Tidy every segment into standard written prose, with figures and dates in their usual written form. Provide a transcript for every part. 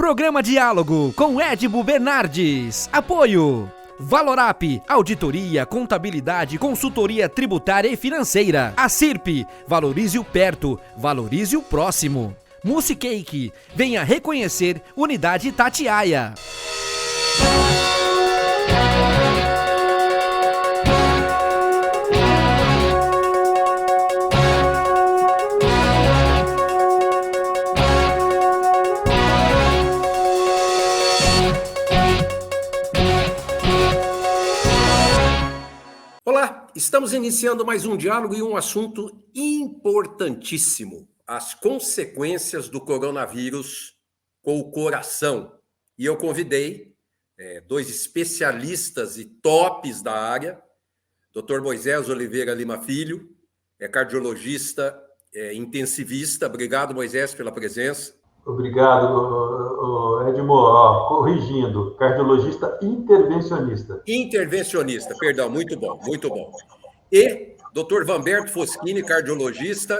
Programa Diálogo com Edibo Bernardes. Apoio Valorap, auditoria, contabilidade, consultoria tributária e financeira. A CIRP, valorize o perto, valorize o próximo. Musicake, venha reconhecer Unidade Itatiaia. Olá, estamos iniciando mais um diálogo e um assunto importantíssimo: as consequências do coronavírus com o coração. E eu convidei dois especialistas e tops da área, Dr. Moisés Oliveira Lima Filho, cardiologista, intensivista. Obrigado, Moisés, pela presença. Obrigado, Edmo. Corrigindo, cardiologista intervencionista. Intervencionista, perdão, muito bom, muito bom. E Dr. Vanberto Foschini, cardiologista.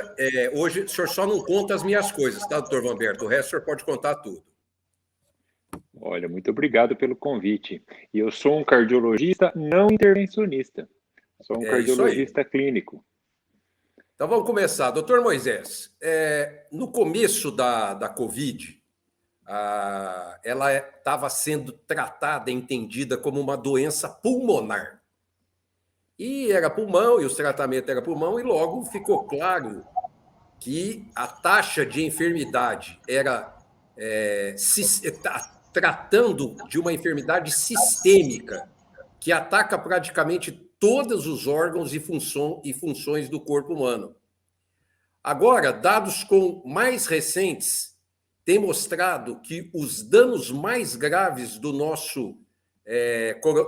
Hoje o senhor só não conta as minhas coisas, tá, Dr. Vanberto? O resto o senhor pode contar tudo. Olha, muito obrigado pelo convite. E eu sou um cardiologista não intervencionista. Sou um cardiologista clínico. Então vamos começar. Doutor Moisés, no começo da Covid, ela estava sendo tratada, entendida como uma doença pulmonar. E era pulmão, e os tratamentos eram pulmão, e logo ficou claro que a taxa de enfermidade era tratando de uma enfermidade sistêmica, que ataca praticamente todos os órgãos e funções do corpo humano. Agora, dados mais recentes têm mostrado que os danos mais graves do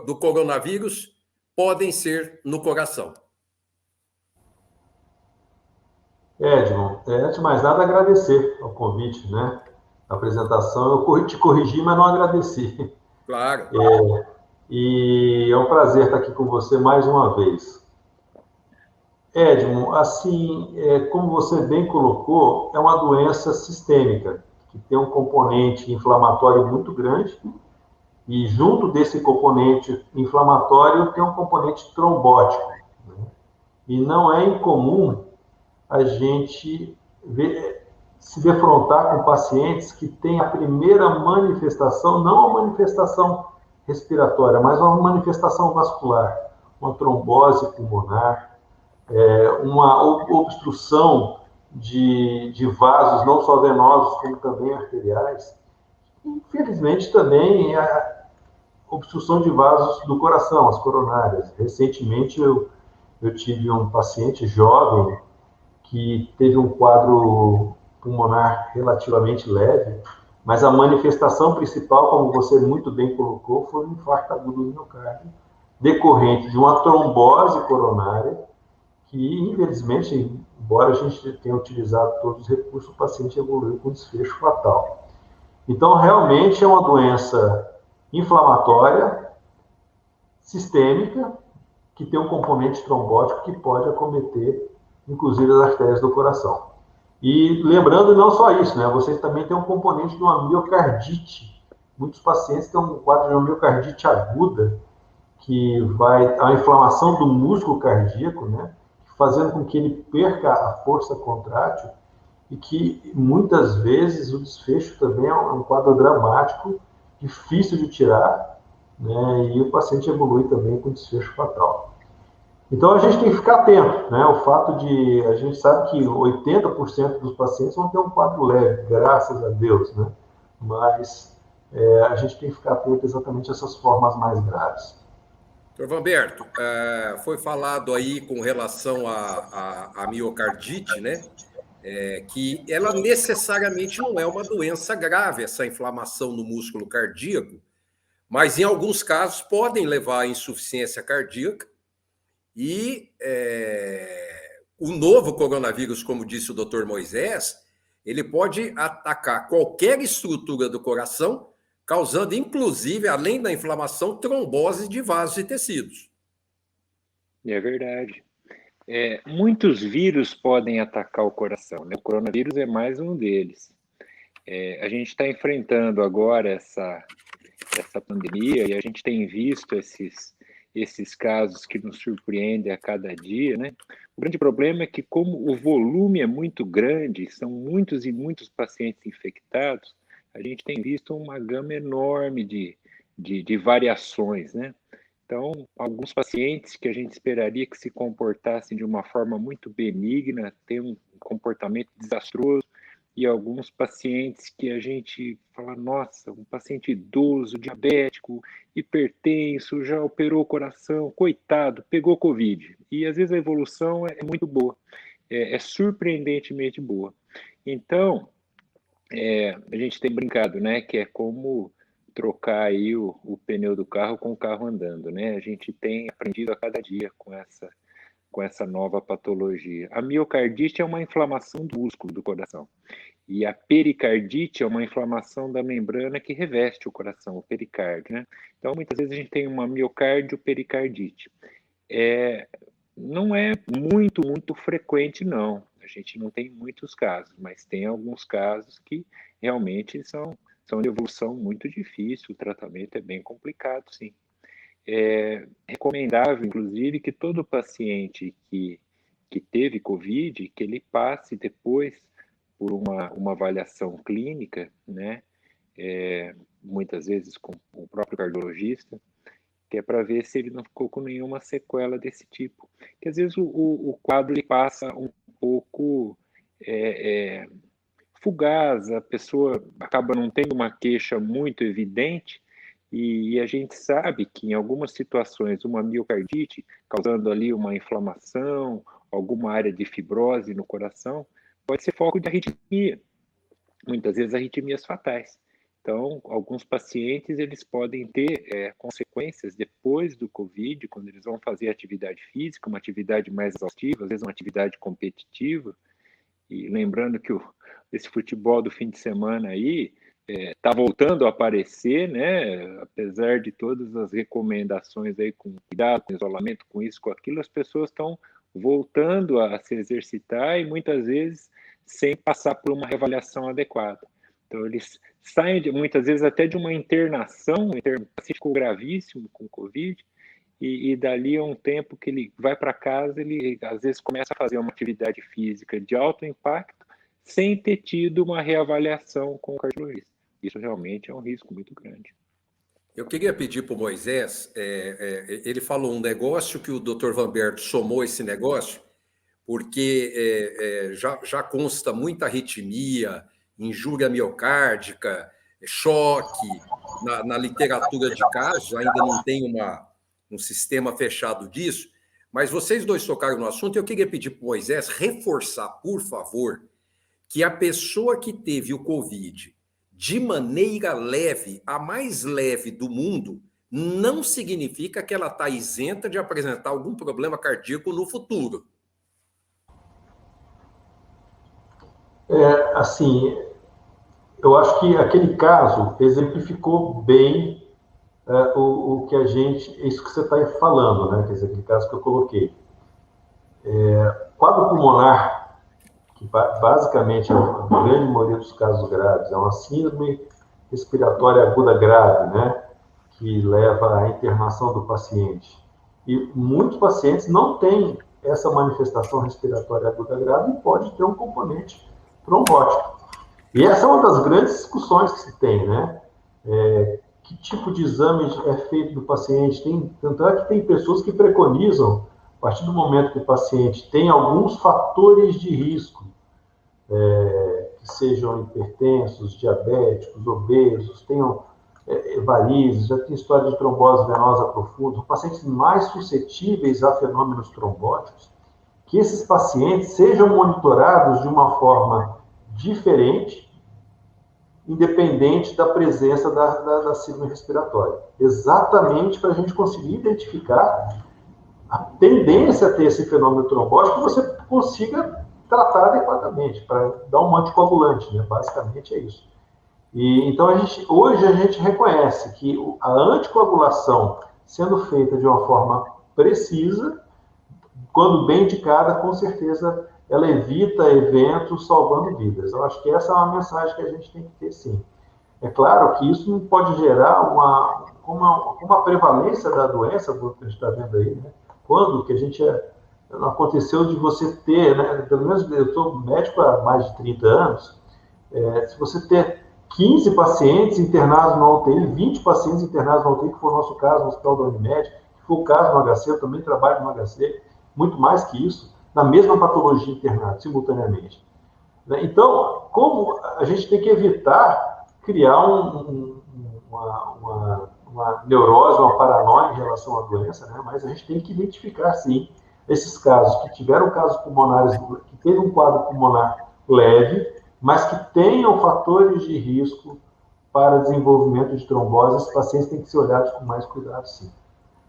do coronavírus podem ser no coração. Edmo, antes de mais nada, agradecer ao convite, né? A apresentação, eu te corrigi, mas não agradeci. Claro. E é um prazer estar aqui com você mais uma vez. Edmo, assim, como você bem colocou, é uma doença sistêmica, que tem um componente inflamatório muito grande, e junto desse componente inflamatório tem um componente trombótico, né? E não é incomum a gente se defrontar com pacientes que têm a primeira manifestação, não a manifestação respiratória, mas uma manifestação vascular, uma trombose pulmonar, uma obstrução de vasos, não só venosos, como também arteriais. Infelizmente, também a obstrução de vasos do coração, as coronárias. Recentemente, eu tive um paciente jovem que teve um quadro pulmonar relativamente leve, mas a manifestação principal, como você muito bem colocou, foi um infarto agudo do miocárdio, decorrente de uma trombose coronária, que, infelizmente, embora a gente tenha utilizado todos os recursos, o paciente evoluiu com desfecho fatal. Então, realmente é uma doença inflamatória, sistêmica, que tem um componente trombótico que pode acometer, inclusive, as artérias do coração. E lembrando, não só isso, né? Você também tem um componente de uma miocardite. Muitos pacientes têm um quadro de uma miocardite aguda, que vai a inflamação do músculo cardíaco, né? Fazendo com que ele perca a força contrátil, e que muitas vezes o desfecho também é um quadro dramático, difícil de tirar, né? E o paciente evolui também com desfecho fatal. Então a gente tem que ficar atento, né? O fato de a gente sabe que 80% dos pacientes vão ter um quadro leve, graças a Deus, né? Mas a gente tem que ficar atento exatamente a essas formas mais graves. Dr. Vanberto, foi falado aí com relação à miocardite, né? Que ela necessariamente não é uma doença grave, essa inflamação no músculo cardíaco, mas em alguns casos podem levar à insuficiência cardíaca. E o novo coronavírus, como disse o Dr. Moisés, ele pode atacar qualquer estrutura do coração, causando, inclusive, além da inflamação, trombose de vasos e tecidos. É verdade. Muitos vírus podem atacar o coração, né? O coronavírus é mais um deles. A gente está enfrentando agora essa pandemia e a gente tem visto esses casos que nos surpreendem a cada dia, né? O grande problema é que, como o volume é muito grande, são muitos e muitos pacientes infectados, a gente tem visto uma gama enorme de variações, né? Então, alguns pacientes que a gente esperaria que se comportassem de uma forma muito benigna, têm um comportamento desastroso, e alguns pacientes que a gente fala, nossa, um paciente idoso, diabético, hipertenso, já operou o coração, coitado, pegou Covid. E às vezes a evolução é muito boa, é surpreendentemente boa. Então, a gente tem brincado, né, que é como trocar aí o pneu do carro com o carro andando, né? A gente tem aprendido a cada dia com essa nova patologia. A miocardite é uma inflamação do músculo do coração. E a pericardite é uma inflamação da membrana que reveste o coração, o pericárdio, né? Então, muitas vezes a gente tem uma miocárdio-pericardite. Não é muito frequente, não. A gente não tem muitos casos, mas tem alguns casos que realmente são de evolução muito difícil, o tratamento é bem complicado, sim. É recomendável, inclusive, que todo paciente que teve Covid, que ele passe depois por uma avaliação clínica, né? Muitas vezes com o próprio cardiologista, que é para ver se ele não ficou com nenhuma sequela desse tipo. Que às vezes o quadro ele passa um pouco fugaz, a pessoa acaba não tendo uma queixa muito evidente, e a gente sabe que em algumas situações uma miocardite, causando ali uma inflamação, alguma área de fibrose no coração, pode ser foco de arritmia, muitas vezes arritmias fatais. Então, alguns pacientes eles podem ter consequências depois do COVID, quando eles vão fazer atividade física, uma atividade mais exaustiva, às vezes uma atividade competitiva. E lembrando que esse futebol do fim de semana aí está voltando a aparecer, né? Apesar de todas as recomendações aí com cuidado, com isolamento, com isso, com aquilo, as pessoas estão voltando a se exercitar e muitas vezes sem passar por uma reavaliação adequada. Então, eles saem, muitas vezes, até de uma internação, um paciente ficou gravíssimo com Covid, e dali a um tempo que ele vai para casa, ele às vezes começa a fazer uma atividade física de alto impacto, sem ter tido uma reavaliação com o cardiologista. Isso realmente é um risco muito grande. Eu queria pedir para o Moisés, ele falou um negócio que o Dr. Vanberto somou esse negócio, porque já consta muita arritmia, injúria miocárdica, choque, na literatura de casos, ainda não tem um sistema fechado disso, mas vocês dois tocaram no assunto, eu queria pedir para o Moisés reforçar, por favor, que a pessoa que teve o Covid de maneira leve, a mais leve do mundo, não significa que ela está isenta de apresentar algum problema cardíaco no futuro. Assim, eu acho que aquele caso exemplificou bem o que isso que você está falando, né? Quer dizer, aquele caso que eu coloquei. Quadro pulmonar, que basicamente a grande maioria dos casos graves é uma síndrome respiratória aguda grave, né? Que leva à internação do paciente. E muitos pacientes não têm essa manifestação respiratória aguda grave e pode ter um componente trombótico. E essa é uma das grandes discussões que se tem, né? Que tipo de exame é feito do paciente? Tanto é que tem pessoas que preconizam, a partir do momento que o paciente tem alguns fatores de risco, que sejam hipertensos, diabéticos, obesos, tenham varizes, já tem história de trombose venosa profunda, pacientes mais suscetíveis a fenômenos trombóticos, que esses pacientes sejam monitorados de uma forma diferente, independente da presença da síndrome respiratória. Exatamente para a gente conseguir identificar a tendência a ter esse fenômeno trombótico, que você consiga tratar adequadamente, para dar um anticoagulante, né? Basicamente é isso. E, então, hoje a gente reconhece que a anticoagulação, sendo feita de uma forma precisa, quando bem indicada, com certeza ela evita eventos salvando vidas. Eu acho que essa é uma mensagem que a gente tem que ter, sim. É claro que isso não pode gerar uma prevalência da doença, como a gente está vendo aí, né? Quando que a gente não aconteceu de você ter, né? Pelo menos eu sou médico há mais de 30 anos, se você ter 15 pacientes internados na UTI, 20 pacientes internados na UTI, que foi o nosso caso no Hospital da Unimed, que foi o caso no HC, eu também trabalho no HC, muito mais que isso, na mesma patologia internada, simultaneamente. Então, como a gente tem que evitar criar uma neurose, uma paranoia em relação à doença, né? Mas a gente tem que identificar, sim, esses casos que tiveram casos pulmonares, que teve um quadro pulmonar leve, mas que tenham fatores de risco para desenvolvimento de trombose. Esses pacientes têm que ser olhados com mais cuidado, sim.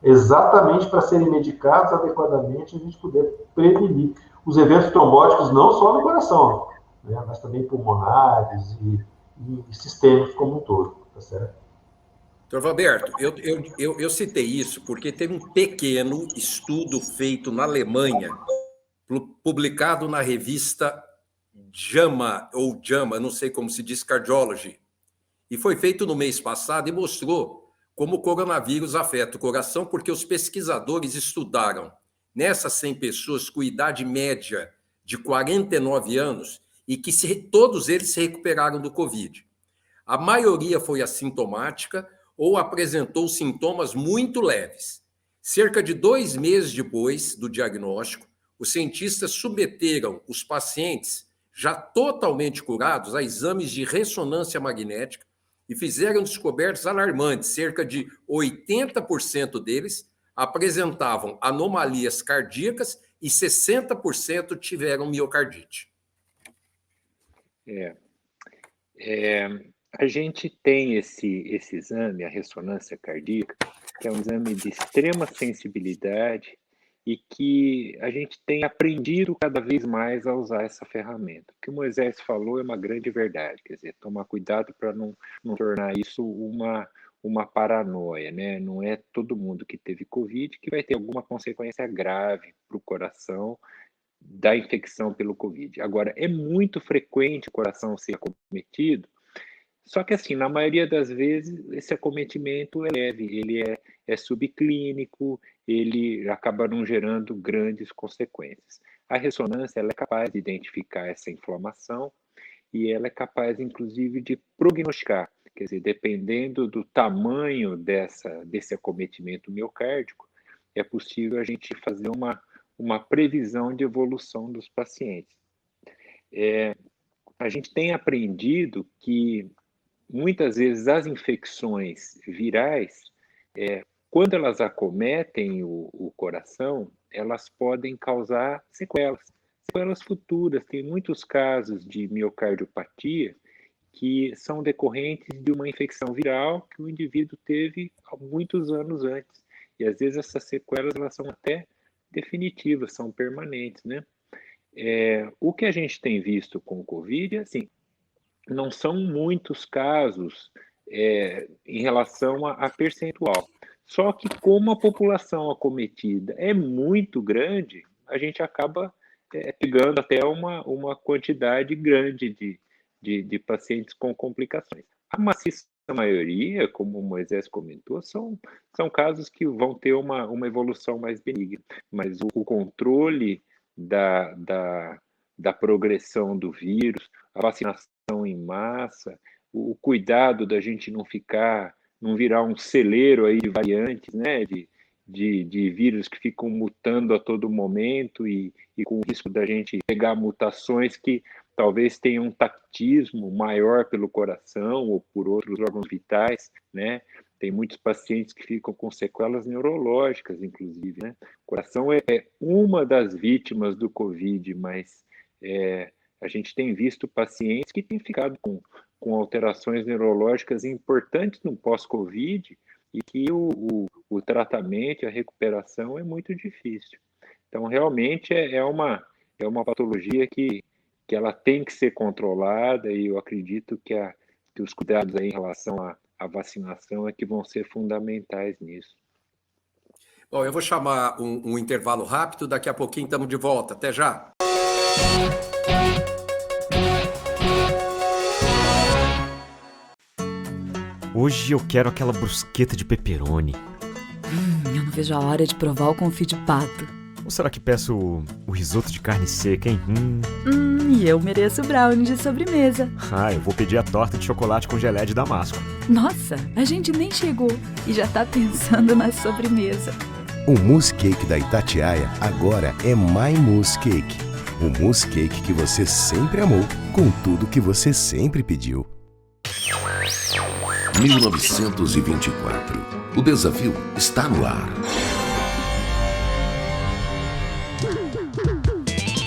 Exatamente para serem medicados adequadamente, a gente poder prevenir os eventos trombóticos, não só no coração, né, mas também pulmonares e sistêmicos como um todo, tá certo? Doutor Valberto, eu citei isso porque teve um pequeno estudo feito na Alemanha, publicado na revista JAMA, ou JAMA, não sei como se diz, Cardiology, e foi feito no mês passado e mostrou como o coronavírus afeta o coração, porque os pesquisadores estudaram nessas 100 pessoas com idade média de 49 anos e que todos eles se recuperaram do Covid. A maioria foi assintomática ou apresentou sintomas muito leves. Cerca de 2 meses depois do diagnóstico, os cientistas submeteram os pacientes já totalmente curados a exames de ressonância magnética e fizeram descobertas alarmantes. Cerca de 80% deles apresentavam anomalias cardíacas e 60% tiveram miocardite. A gente tem esse exame, a ressonância cardíaca, que é um exame de extrema sensibilidade e que a gente tem aprendido cada vez mais a usar essa ferramenta. O que o Moisés falou é uma grande verdade, quer dizer, tomar cuidado para não tornar isso uma paranoia, né? Não é todo mundo que teve Covid que vai ter alguma consequência grave para o coração da infecção pelo Covid. Agora, é muito frequente o coração ser acometido, só que, assim, na maioria das vezes, esse acometimento é leve, ele é subclínico, ele acaba não gerando grandes consequências. A ressonância ela é capaz de identificar essa inflamação e ela é capaz, inclusive, de prognosticar, quer dizer, dependendo do tamanho desse acometimento miocárdico, é possível a gente fazer uma previsão de evolução dos pacientes. A gente tem aprendido que muitas vezes as infecções virais, quando elas acometem o coração, elas podem causar sequelas futuras. Tem muitos casos de miocardiopatia que são decorrentes de uma infecção viral que o indivíduo teve há muitos anos antes. E às vezes essas sequelas elas são até definitivas, são permanentes, né? O que a gente tem visto com o Covid é assim, não são muitos casos em relação a percentual. Só que como a população acometida é muito grande, a gente acaba pegando até uma quantidade grande de pacientes com complicações. A maciça maioria, como o Moisés comentou, são casos que vão ter uma evolução mais benigna, mas o controle da progressão do vírus, a vacinação em massa, o cuidado da gente não virar um celeiro aí de variantes, né, de vírus que ficam mutando a todo momento e com o risco da gente pegar mutações que talvez tenham um tactismo maior pelo coração ou por outros órgãos vitais, né? Tem muitos pacientes que ficam com sequelas neurológicas, inclusive, né? O coração é uma das vítimas do Covid, mas a gente tem visto pacientes que têm ficado com alterações neurológicas importantes no pós-Covid e que o tratamento e a recuperação é muito difícil. Então, realmente, é uma patologia que ela tem que ser controlada e eu acredito que os cuidados aí em relação à vacinação é que vão ser fundamentais nisso. Bom, eu vou chamar um intervalo rápido, daqui a pouquinho estamos de volta. Até já! Hoje eu quero aquela brusqueta de pepperoni. Eu não vejo a hora de provar o confit de pato. Ou será que peço o risoto de carne seca, hein? E eu mereço brownie de sobremesa. Eu vou pedir a torta de chocolate com geleia de damasco. Nossa, a gente nem chegou e já tá pensando na sobremesa. O mousse cake da Itatiaia agora é My Mousse Cake. O mousse cake que você sempre amou, com tudo que você sempre pediu. 1924. O desafio está no ar.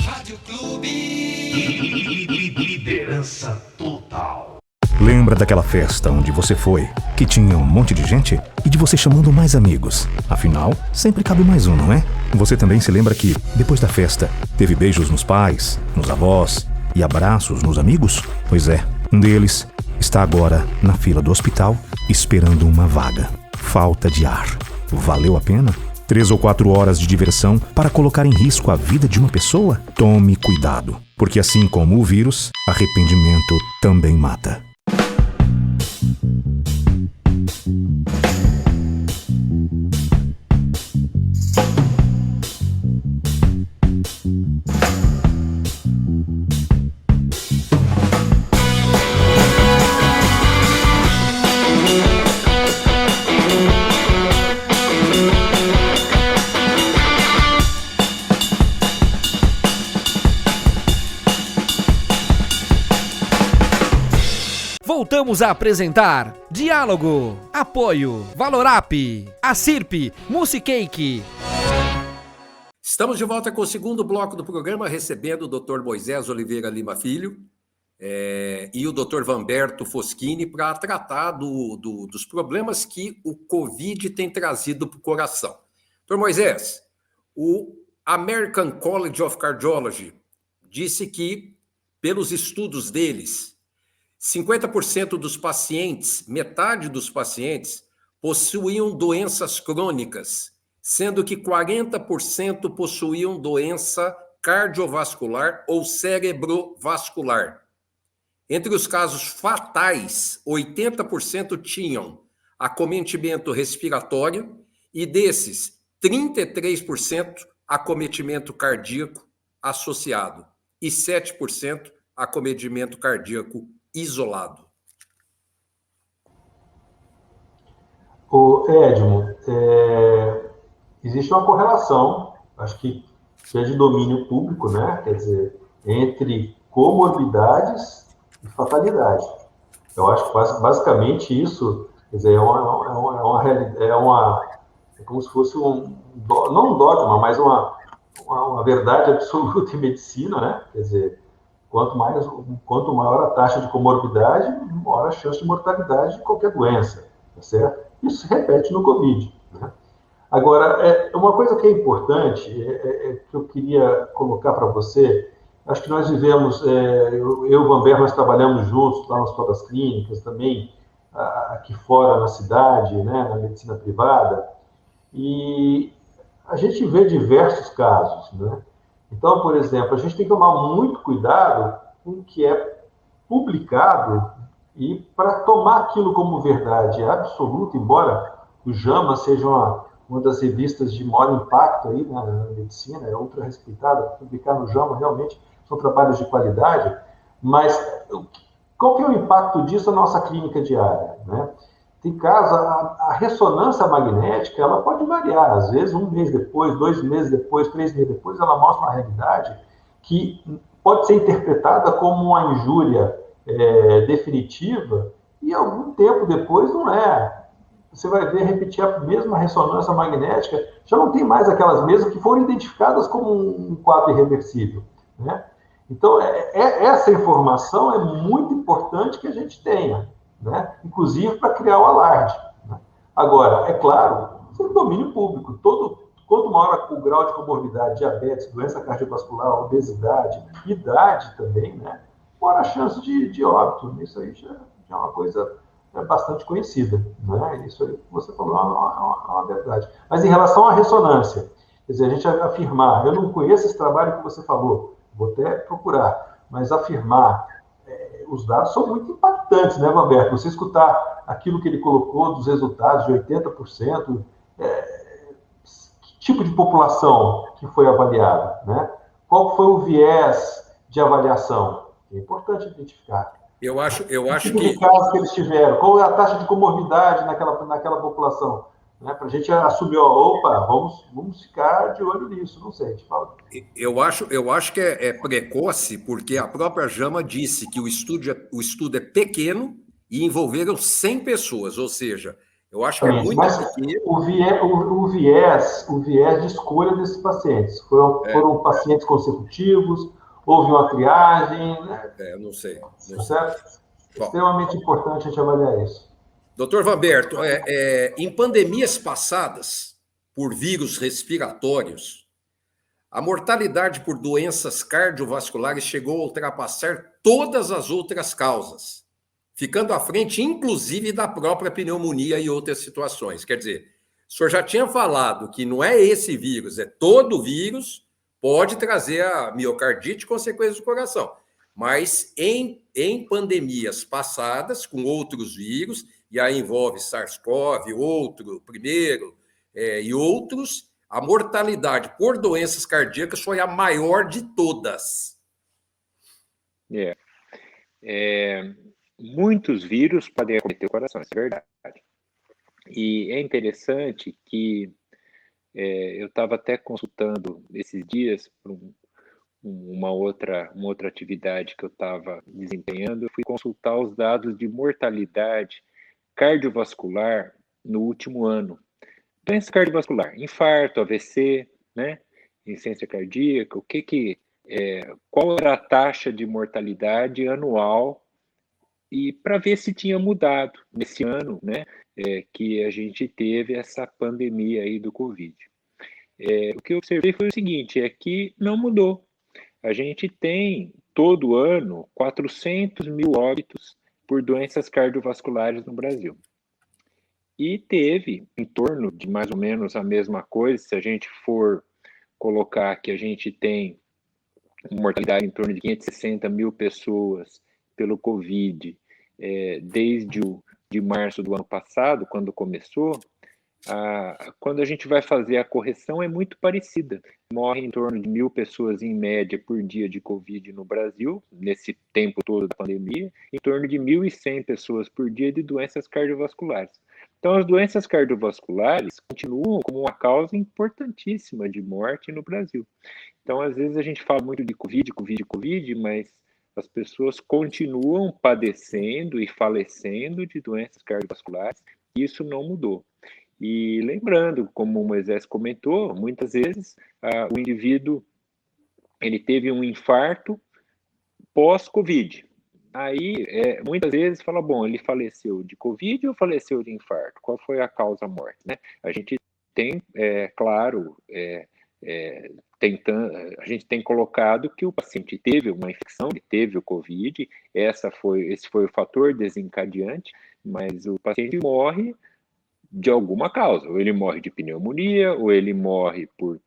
Rádio Clube. Liderança total. Lembra daquela festa onde você foi, que tinha um monte de gente e de você chamando mais amigos? Afinal, sempre cabe mais um, não é? Você também se lembra que, depois da festa, teve beijos nos pais, nos avós e abraços nos amigos? Pois é, um deles está agora na fila do hospital esperando uma vaga. Falta de ar. Valeu a pena? 3 ou 4 horas de diversão para colocar em risco a vida de uma pessoa? Tome cuidado, porque assim como o vírus, arrependimento também mata. Voltamos a apresentar Diálogo, Apoio, Valorap, Acirp, Mousse Cake. Estamos de volta com o segundo bloco do programa, recebendo o Dr. Moisés Oliveira Lima Filho e o Dr. Vanberto Foschini para tratar dos problemas que o Covid tem trazido para o coração. Dr. Moisés, o American College of Cardiology disse que, pelos estudos deles, 50% dos pacientes, metade dos pacientes, possuíam doenças crônicas, sendo que 40% possuíam doença cardiovascular ou cerebrovascular. Entre os casos fatais, 80% tinham acometimento respiratório e desses, 33% acometimento cardíaco associado e 7% acometimento cardíaco isolado. O Edmo, existe uma correlação, acho que é de domínio público, né? Quer dizer, entre comorbidades e fatalidade. Eu acho que basicamente isso, quer dizer, é como se fosse não um dogma, mas uma verdade absoluta em medicina, né? Quer dizer, quanto maior a taxa de comorbidade, maior a chance de mortalidade de qualquer doença, tá certo? Isso se repete no Covid, né? Agora, uma coisa que é importante, que eu queria colocar para você, acho que nós vivemos, eu e o Vanberto, nós trabalhamos juntos lá nas próprias clínicas, também aqui fora na cidade, né, na medicina privada, e a gente vê diversos casos, né? Então, por exemplo, a gente tem que tomar muito cuidado com o que é publicado e para tomar aquilo como verdade absoluta, embora o JAMA seja uma das revistas de maior impacto aí na medicina, é ultra respeitada, publicar no JAMA realmente são trabalhos de qualidade, mas qual que é o impacto disso na nossa clínica diária, né? Tem casos, a ressonância magnética, ela pode variar, às vezes 1 mês depois, 2 meses depois, 3 meses depois, ela mostra uma realidade que pode ser interpretada como uma injúria definitiva e algum tempo depois não é. Você vai ver repetir a mesma ressonância magnética, já não tem mais aquelas mesmas que foram identificadas como um quadro irreversível, né? Então, essa informação é muito importante que a gente tenha, né? Inclusive para criar o alarde, né? Agora, é claro, isso é domínio público. Quanto maior o grau de comorbidade, diabetes, doença cardiovascular, obesidade, idade também, né? Maior a chance de óbito. Isso aí já é uma coisa bastante conhecida, né? Isso aí que você falou é uma verdade. Mas em relação à ressonância, quer dizer, a gente afirmar, eu não conheço esse trabalho que você falou, vou até procurar, mas afirmar, os dados são muito impactantes, né, Roberto? Você escutar aquilo que ele colocou dos resultados de 80%, que tipo de população que foi avaliada, né? Qual foi o viés de avaliação? É importante identificar. Eu acho que casos que eles tiveram, qual é a taxa de comorbidade naquela população, né? Para a gente assumir, opa, vamos ficar de olho nisso, não sei, a gente fala. Eu acho que é precoce, porque a própria Jama disse que o estudo é pequeno e envolveram 100 pessoas, ou seja, eu acho que é muito pequeno. O viés de escolha desses pacientes, foram pacientes consecutivos, houve uma triagem, né? Não sei. Certo? Bom, extremamente importante a gente avaliar isso. Doutor Vanberto, em pandemias passadas, por vírus respiratórios, a mortalidade por doenças cardiovasculares chegou a ultrapassar todas as outras causas, ficando à frente, inclusive, da própria pneumonia e outras situações. Quer dizer, o senhor já tinha falado que não é esse vírus, é todo vírus, pode trazer a miocardite e consequências do coração. Mas em pandemias passadas, com outros vírus, e aí envolve SARS-CoV, outro, primeiro, e outros, a mortalidade por doenças cardíacas foi a maior de todas. Muitos vírus podem acometer o coração, isso é verdade. E é interessante que eu estava até consultando esses dias para uma outra atividade que eu estava desempenhando, eu fui consultar os dados de mortalidade cardiovascular no último ano. Doença cardiovascular, infarto, AVC, né? Insuficiência cardíaca, qual era a taxa de mortalidade anual, e para ver se tinha mudado nesse ano, né? Que a gente teve essa pandemia aí do Covid. O que eu observei foi o seguinte, é que não mudou. A gente tem, todo ano, 400 mil óbitos por doenças cardiovasculares no Brasil. E teve em torno de mais ou menos a mesma coisa, se a gente for colocar que a gente tem uma mortalidade em torno de 560 mil pessoas pelo Covid, desde de março do ano passado, quando começou, quando a gente vai fazer a correção é muito parecida. Morre em torno de 1.000 pessoas em média por dia de Covid no Brasil, nesse tempo todo da pandemia, em torno de 1.100 pessoas por dia de doenças cardiovasculares. Então, as doenças cardiovasculares continuam como uma causa importantíssima de morte no Brasil. Então, às vezes a gente fala muito de Covid, mas as pessoas continuam padecendo e falecendo de doenças cardiovasculares, e isso não mudou. E lembrando, como o Moisés comentou, muitas vezes o indivíduo ele teve um infarto pós-Covid. Aí, muitas vezes, fala, bom, ele faleceu de Covid ou faleceu de infarto? Qual foi a causa-morte, né? A gente tem, claro, a gente tem colocado que o paciente teve uma infecção, ele teve o Covid, esse foi o fator desencadeante, mas o paciente morre de alguma causa, ou ele morre de pneumonia, ou ele morre por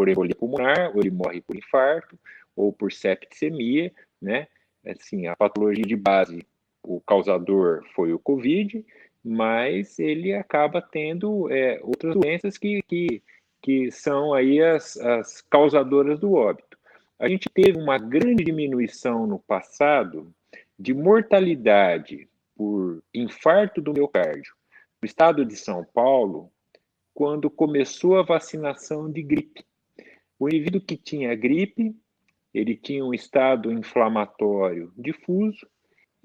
embolia pulmonar, ou ele morre por infarto, ou por septicemia, né? Assim, a patologia de base, o causador foi o Covid, mas ele acaba tendo outras doenças que são aí as causadoras do óbito. A gente teve uma grande diminuição no passado de mortalidade por infarto do miocárdio no estado de São Paulo, quando começou a vacinação de gripe. O indivíduo que tinha gripe, ele tinha um estado inflamatório difuso.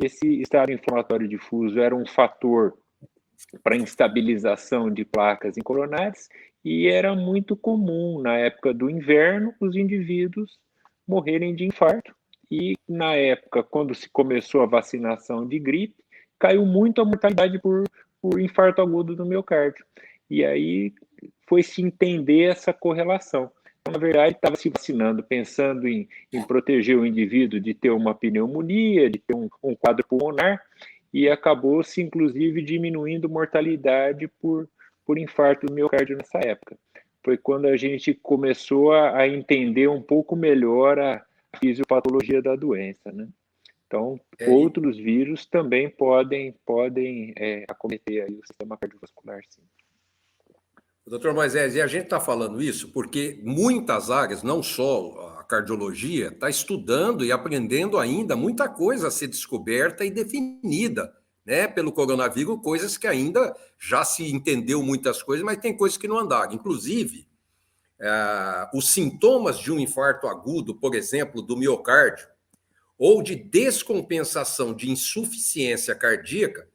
Esse estado inflamatório difuso era um fator para instabilização de placas em coronárias e era muito comum, na época do inverno, os indivíduos morrerem de infarto. E, na época, quando se começou a vacinação de gripe, caiu muito a mortalidade por infarto agudo do miocárdio. E aí foi-se entender essa correlação. Então, na verdade, estava se vacinando pensando em proteger o indivíduo de ter uma pneumonia, de ter um quadro pulmonar, e acabou-se, inclusive, diminuindo mortalidade por infarto do miocárdio nessa época. Foi quando a gente começou a entender um pouco melhor fisiopatologia da doença, né? Então, outros vírus também podem acometer aí o sistema cardiovascular, sim. Doutor Moisés, e a gente está falando isso porque muitas áreas, não só a cardiologia, está estudando e aprendendo ainda muita coisa a ser descoberta e definida, né, pelo coronavírus, coisas que ainda já se entendeu muitas coisas, mas tem coisas que não andaram. Inclusive, os sintomas de um infarto agudo, por exemplo, do miocárdio, ou de descompensação de insuficiência cardíaca,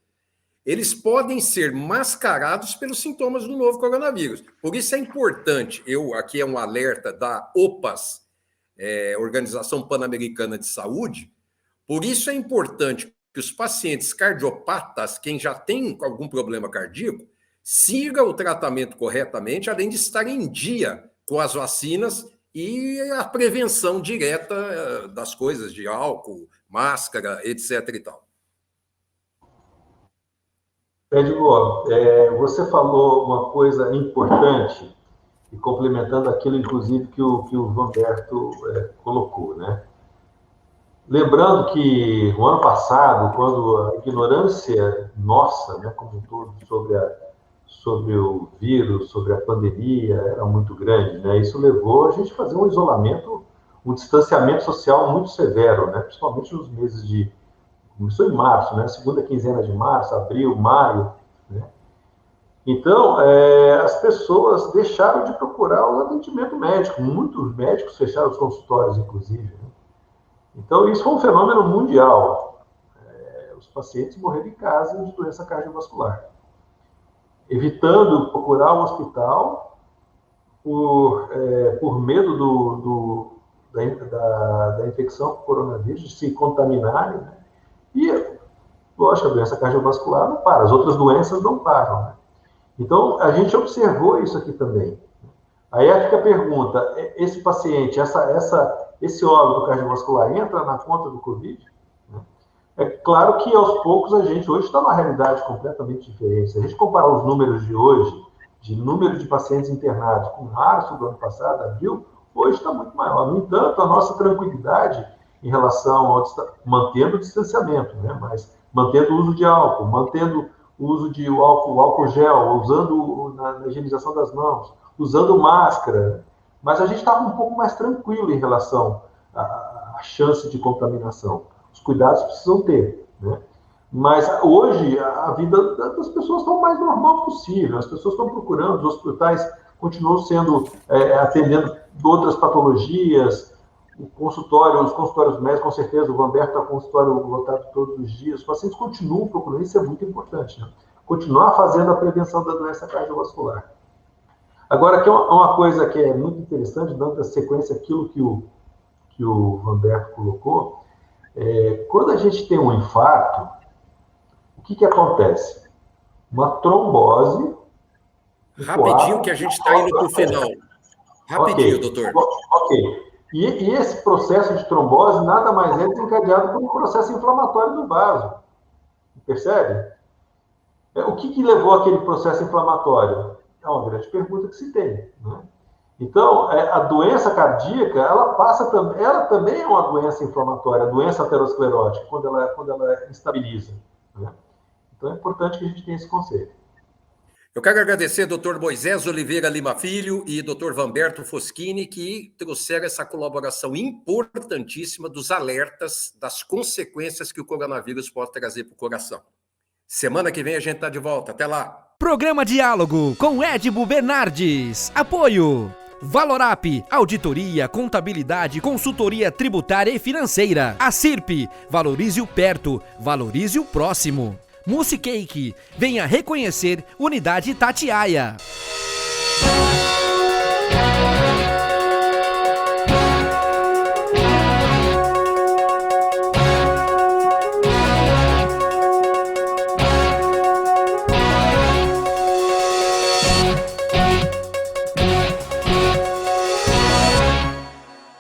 eles podem ser mascarados pelos sintomas do novo coronavírus. Por isso é importante, aqui é um alerta da OPAS, Organização Pan-Americana de Saúde, por isso é importante que os pacientes cardiopatas, quem já tem algum problema cardíaco, siga o tratamento corretamente, além de estar em dia com as vacinas e a prevenção direta das coisas de álcool, máscara, etc. e tal. Edmor, você falou uma coisa importante, e complementando aquilo, inclusive, que o Vanberto colocou, né? Lembrando que no ano passado, quando a ignorância nossa, né, como um todo, sobre o vírus, sobre a pandemia, era muito grande, né? Isso levou a gente a fazer um isolamento, um distanciamento social muito severo, né? Principalmente nos meses de... Começou em março, né? Segunda quinzena de março, abril, maio, né? Então, as pessoas deixaram de procurar o atendimento médico. Muitos médicos fecharam os consultórios, inclusive, né? Então, isso foi um fenômeno mundial. Os pacientes morreram em casa de doença cardiovascular, evitando procurar o hospital por medo da infecção por coronavírus, de se contaminarem, né? E, lógico, a doença cardiovascular não para, as outras doenças não param, né? Então, a gente observou isso aqui também. Aí fica a pergunta, esse paciente, esse óbito cardiovascular entra na conta do Covid? É claro que, aos poucos, a gente hoje está numa realidade completamente diferente. Se a gente comparar os números de hoje, de número de pacientes internados com março do ano passado, abril, hoje está muito maior. No entanto, a nossa tranquilidade em relação ao mantendo o distanciamento, né? Mas mantendo o uso de álcool, mantendo o uso de álcool gel, usando na higienização das mãos, usando máscara. Mas a gente estava um pouco mais tranquilo em relação à chance de contaminação. Os cuidados precisam ter, né? Mas hoje a vida das pessoas está o mais normal possível. As pessoas estão procurando, os hospitais continuam atendendo outras patologias, os consultórios médicos, com certeza, o Vanberto está com o consultório lotado todos os dias. Os pacientes continuam procurando, isso é muito importante, né? Continuar fazendo a prevenção da doença cardiovascular. Agora, aqui é uma coisa que é muito interessante, dando a sequência aquilo que o Vanberto colocou, quando a gente tem um infarto, o que acontece? Uma trombose... Rapidinho, que a gente está indo para o final. Rapidinho, doutor. Ok. E esse processo de trombose nada mais é desencadeado por um processo inflamatório do vaso. Percebe? O que levou aquele processo inflamatório? É uma grande pergunta que se tem, né? Então, a doença cardíaca, ela também é uma doença inflamatória, a doença aterosclerótica, quando ela estabiliza, né? Então, é importante que a gente tenha esse conceito. Eu quero agradecer ao Dr. Moisés Oliveira Lima Filho e Dr. Vanberto Foschini, que trouxeram essa colaboração importantíssima dos alertas das consequências que o coronavírus pode trazer para o coração. Semana que vem a gente está de volta. Até lá! Programa Diálogo com Edmo Bernardes. Apoio Valorap, auditoria, contabilidade, consultoria tributária e financeira. A CIRP, valorize o perto, valorize o próximo. Musicake, venha reconhecer Unidade Itatiaia.